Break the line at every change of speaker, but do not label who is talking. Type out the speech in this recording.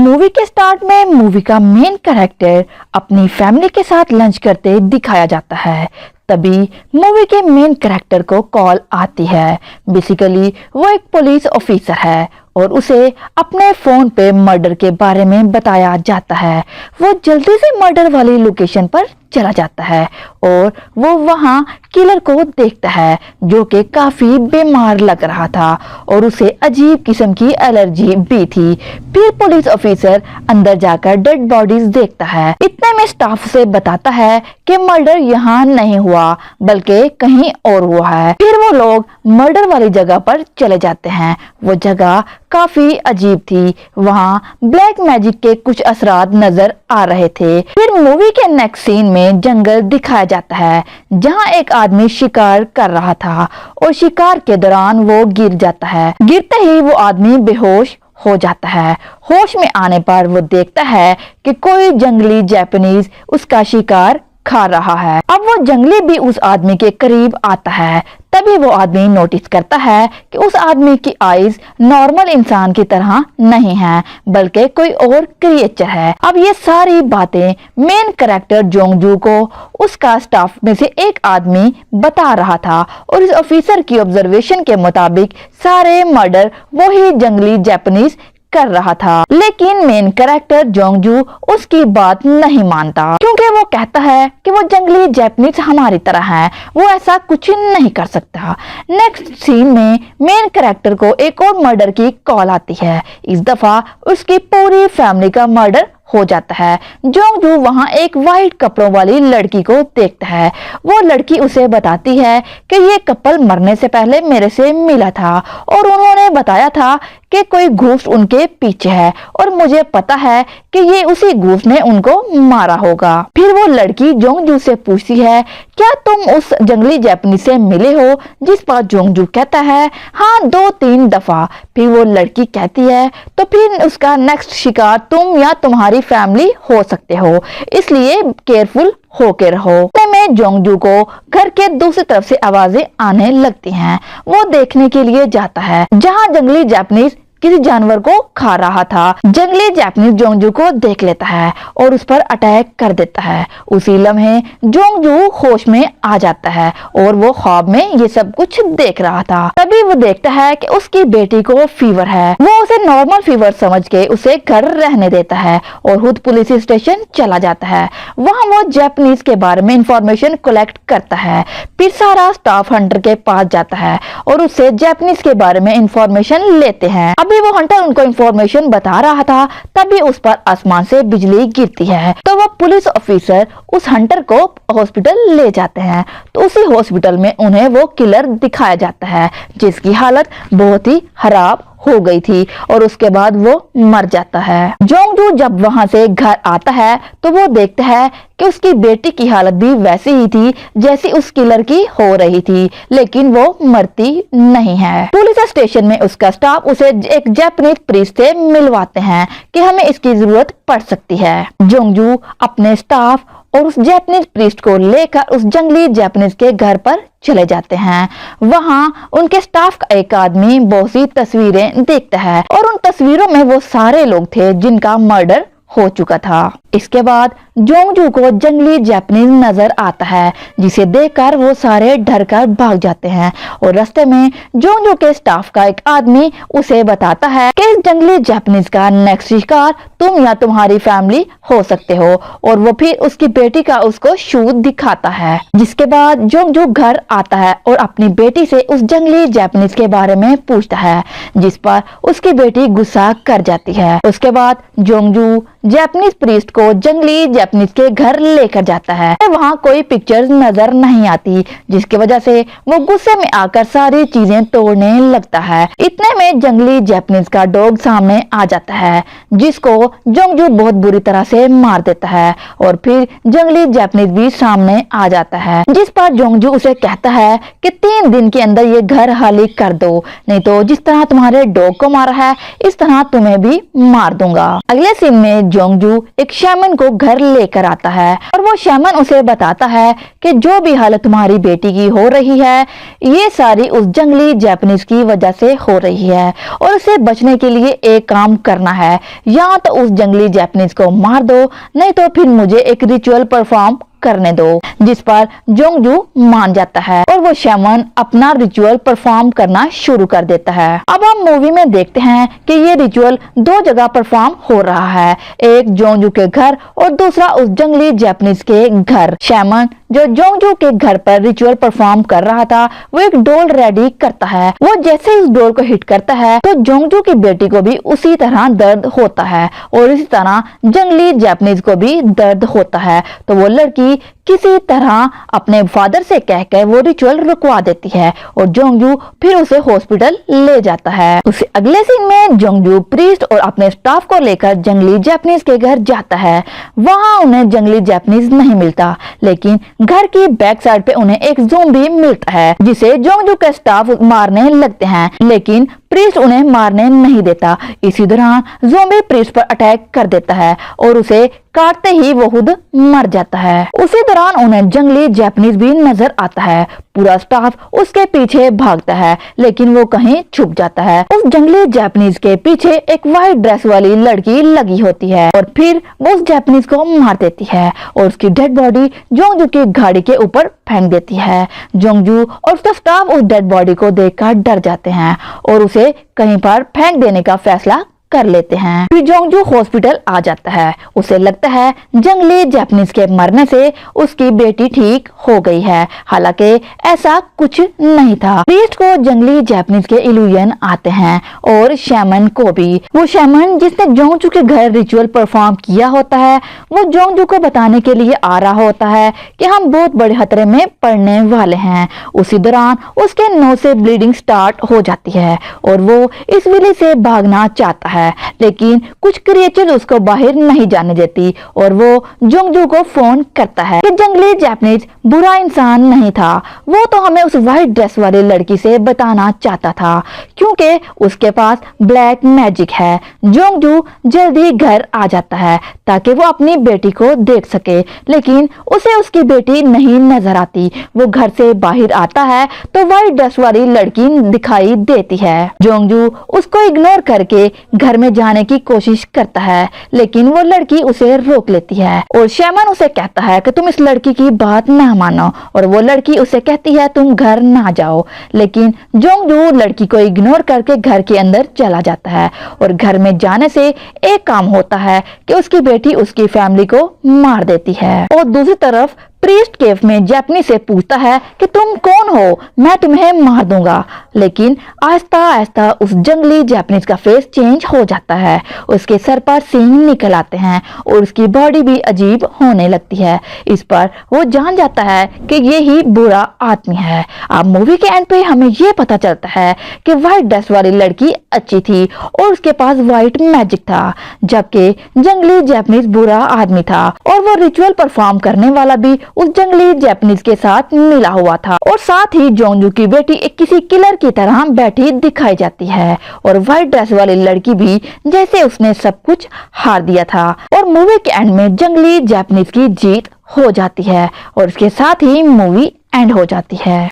Movie के start में movie का मेन कैरेक्टर अपनी फैमिली के साथ लंच करते दिखाया जाता है। तभी मूवी के मेन कैरेक्टर को कॉल आती है। बेसिकली वो एक पुलिस ऑफिसर है और उसे अपने फोन पे मर्डर के बारे में बताया जाता है। वो जल्दी से मर्डर वाली लोकेशन पर चला जाता है और वो वहां किलर को देखता है जो कि काफी बीमार लग रहा था और उसे अजीब किस्म की एलर्जी भी थी। फिर पुलिस ऑफिसर अंदर जाकर डेड बॉडीज देखता है। इतने में स्टाफ से बताता है कि मर्डर यहाँ नहीं हुआ बल्कि कहीं और हुआ है। फिर वो लोग मर्डर वाली जगह पर चले जाते हैं। वो जगह काफी अजीब थी। वहाँ ब्लैक मैजिक के कुछ असरात नजर आ रहे थे। फिर मूवी के नेक्स्ट सीन में जंगल दिखाया जाता है जहाँ एक आदमी शिकार कर रहा था और शिकार के दौरान वो गिर जाता है। गिरते ही वो आदमी बेहोश हो जाता है। होश में आने पर वो देखता है कि कोई जंगली जापानीज उसका शिकार खा रहा है। अब वो जंगली भी उस आदमी के करीब आता है। तभी वो आदमी नोटिस करता है कि उस आदमी की आईज नॉर्मल इंसान की तरह नहीं है बल्कि कोई और क्रिएचर है। अब ये सारी बातें मेन कैरेक्टर जोंगजू को उसका स्टाफ में से एक आदमी बता रहा था और इस ऑफिसर की ऑब्जर्वेशन के मुताबिक सारे मर्डर वही जंगली जापानीज कर रहा था। लेकिन मेन कैरेक्टर जोंगजू उसकी बात नहीं मानता क्योंकि वो कहता है कि वो जंगली जापानीज हमारी तरह है, वो ऐसा कुछ नहीं कर सकता। नेक्स्ट सीन में मेन कैरेक्टर को एक और मर्डर की कॉल आती है। इस दफा उसकी पूरी फैमिली का मर्डर हो जाता है। जोंगजू वहां एक वाइट कपड़ों वाली लड़की को देखता है। वो लड़की उसे बताती है कि ये कपल मरने से पहले मेरे से मिला था और उन्होंने बताया था कि कोई घूस उनके पीछे है और मुझे पता है कि ये उसी घूस ने उनको मारा होगा। फिर वो लड़की जोंगजू से पूछती है क्या तुम उस जंगली जापानी से मिले हो? जिस पर जोंगजू कहता है हाँ 2-3 दफा। फिर वो लड़की कहती है तो फिर उसका नेक्स्ट शिकार तुम या तुम्हारी फैमिली हो सकते हो, इसलिए केयरफुल होके रहो। में जोंगजू को घर के दूसरी तरफ से आवाजें आने लगती हैं। वो देखने के लिए जाता है जहां जंगली जापानीज किसी जानवर को खा रहा था। जंगली जापानीज जोंगजू को देख लेता है और उस पर अटैक कर देता है। उसी लम्हे जोंगजू होश में आ जाता है और वो ख्वाब में ये सब कुछ देख रहा था। तभी वो देखता है कि उसकी बेटी को फीवर है। वो उसे नॉर्मल फीवर समझ के उसे घर रहने देता है और खुद पुलिस स्टेशन चला जाता है। वहाँ वो जापानीज के बारे में इंफॉर्मेशन कलेक्ट करता है। फिर सारा स्टाफ हंटर के पास जाता है और उससे जापानीज के बारे में इंफॉर्मेशन लेते हैं। अभी वो हंटर उनको इंफॉर्मेशन बता रहा था तभी उस पर आसमान से बिजली गिरती है। तो वो पुलिस ऑफिसर उस हंटर को हॉस्पिटल ले जाते हैं। तो उसी हॉस्पिटल में उन्हें वो किलर दिखाया जाता है जिसकी हालत बहुत ही खराब हो गई थी और उसके बाद वो मर जाता है। जोंगजू जब वहां से घर आता है तो वो देखता है कि उसकी बेटी की हालत भी वैसी ही थी जैसी उस किलर की हो रही थी, लेकिन वो मरती नहीं है। पुलिस स्टेशन में उसका स्टाफ उसे एक जापानीज प्रीस्ट से मिलवाते हैं कि हमें इसकी जरूरत पड़ सकती है। जोंगजू अपने स्टाफ और उस जापानीज प्रीस्ट को लेकर उस जंगली जापानीज के घर पर चले जाते हैं। वहां उनके स्टाफ का एक आदमी बहुत सी तस्वीरें देखता है और उन तस्वीरों में वो सारे लोग थे जिनका मर्डर हो चुका था। इसके बाद जोंगजू को जंगली जापानीज नजर आता है जिसे देखकर वो सारे डर कर भाग जाते हैं और रास्ते में जोंगजू के स्टाफ का एक आदमी उसे बताता है कि इस जंगली जापानीज का नेक्स्ट शिकार तुम या तुम्हारी फैमिली हो सकते हो और वो फिर उसकी बेटी का उसको शूट दिखाता है। जिसके बाद जोंगजू घर आता है और अपनी बेटी से उस जंगली जापानीज के बारे में पूछता है जिस पर उसकी बेटी गुस्सा कर जाती है। उसके बाद जोंगजू जापानीज प्रीस्ट को जंगली जापानीज के घर लेकर जाता है। वहाँ कोई पिक्चर्स नजर नहीं आती जिसकी वजह से वो गुस्से में आकर सारी चीजें तोड़ने लगता है। इतने में जंगली जापानीज का डॉग सामने आ जाता है जिसको जोंगजू बहुत बुरी तरह से मार देता है और फिर जंगली जापानीज भी सामने आ जाता है जिस पर जोंगजू उसे कहता है कि 3 दिन के अंदर ये घर खाली कर दो, नहीं तो जिस तरह तुम्हारे डॉग को मारा है इस तरह तुम्हें भी मार दूंगा। अगले सीन में जोंगजू एक शैमन को घर लेकर आता है और वो शैमन उसे बताता है कि जो भी हालत तुम्हारी बेटी की हो रही है ये सारी उस जंगली जापानीज की वजह से हो रही है और उसे बचने के लिए एक काम करना है, या तो उस जंगली जापानीज को मार दो नहीं तो फिर मुझे एक रिचुअल परफॉर्म करने दो। जिस पर जोंगजू मान जाता है और वो शैमन अपना रिचुअल परफॉर्म करना शुरू कर देता है। अब हम मूवी में देखते हैं कि ये रिचुअल दो जगह परफॉर्म हो रहा है, एक जोंगजू के घर और दूसरा उस जंगली जापानीज के घर। शैमन जो जोंगजू के घर पर रिचुअल परफॉर्म कर रहा था वो एक डोल रेडी करता है। वो जैसे इस डोल को हिट करता है तो जोंगजू की बेटी को भी उसी तरह दर्द होता है और इसी तरह जंगली जापानीज को भी दर्द होता है। तो वो लड़की किसी तरह अपने फादर से कहकर वो रिचुअल रुकवा देती है और जोंगजू फिर उसे हॉस्पिटल ले जाता है। उसे अगले सीन में जोंगजू प्रीस्ट और अपने स्टाफ को लेकर जंगली जापानीज के घर जाता है। वहां उन्हें जंगली जापानीज नहीं मिलता, लेकिन घर की बैक साइड पे उन्हें एक ज़ॉम्बी मिलता है जिसे जोंगजू का स्टाफ मारने लगते हैं, लेकिन प्रीस्ट उन्हें मारने नहीं देता। इसी दौरान ज़ॉम्बी प्रीस्ट पर अटैक कर देता है और उसे काटते ही वो खुद मर जाता है। उसी दौरान उन्हें जंगली जापानीज भी नजर आता है। पूरा स्टाफ उसके पीछे भागता है लेकिन वो कहीं छुप जाता है। उस जंगली जापानीज के पीछे एक व्हाइट ड्रेस वाली लड़की लगी होती है और फिर वो उस जापानीज को मार देती है और उसकी डेड बॉडी जोंगजू की गाड़ी के ऊपर फेंक देती है। जोंगजू और उसका स्टाफ उस डेड बॉडी को देखकर डर जाते हैं और उसे कहीं पर फेंक देने का फैसला कर लेते हैं। फिर जोंगजू हॉस्पिटल आ जाता है। उसे लगता है जंगली जापानीज के मरने से उसकी बेटी ठीक हो गई है, हालांकि ऐसा कुछ नहीं था। प्रीस्ट को जंगली जापानीज के इल्यूजन आते हैं और शैमन को भी। वो शैमन जिसने जोंगजू के घर रिचुअल परफॉर्म किया होता है वो जोंगजू को बताने के लिए आ रहा होता है कि हम बहुत बड़े खतरे में पड़ने वाले हैं। उसी दौरान उसके नोज से ब्लीडिंग स्टार्ट हो जाती है और वो इस विलेज से भागना चाहता है, लेकिन कुछ क्रिएचर उसको बाहर नहीं जाने देती और वो जोंगजू को फोन करता है कि जंगली जापानीज बुरा इंसान नहीं था, वो तो हमें उस व्हाइट ड्रेस वाली लड़की से बताना चाहता था क्योंकि उसके पास ब्लैक मैजिक है। जोंगजू जल्दी घर आ जाता है ताकि वो अपनी बेटी को देख सके, लेकिन उसे उसकी बेटी नहीं नजर आती। वो घर से बाहर आता है तो व्हाइट ड्रेस वाली लड़की दिखाई देती है। जोंगजू उसको इग्नोर करके घर में जाने की कोशिश करता है, लेकिन वो लड़की उसे रोक लेती है और शैमन उसे कहता है कि तुम इस लड़की की बात ना मानो और वो लड़की उसे कहती है तुम घर ना जाओ, लेकिन जोंगजू लड़की को इग्नोर करके घर के अंदर चला जाता है और घर में जाने से एक काम होता है कि उसकी बेटी उसकी फैमिली को मार देती है। और दूसरी तरफ प्रीस्ट केव में जापानी से पूछता है कि तुम कौन हो, मैं तुम्हें मार दूंगा, लेकिन आहिस्ता आहिस्ता उस जंगली जापानीज का फेस चेंज हो जाता है। उसके सर पर सींग निकल आते हैं और उसकी बॉडी भी अजीब होने लगती है। इस पर वो जान जाता है कि ये ही बुरा आदमी है। अब मूवी के एंड पे हमें ये पता चलता है कि व्हाइट ड्रेस वाली लड़की अच्छी थी और उसके पास व्हाइट मैजिक था, जबकि जंगली जापानीज बुरा आदमी था और वो रिचुअल परफॉर्म करने वाला भी उस जंगली जापानीज के साथ मिला हुआ था। और साथ ही जोंगजू की बेटी एक किसी किलर की तरह बैठी दिखाई जाती है और व्हाइट ड्रेस वाली लड़की भी जैसे उसने सब कुछ हार दिया था। और मूवी के एंड में जंगली जापानीज की जीत हो जाती है और उसके साथ ही मूवी एंड हो जाती है।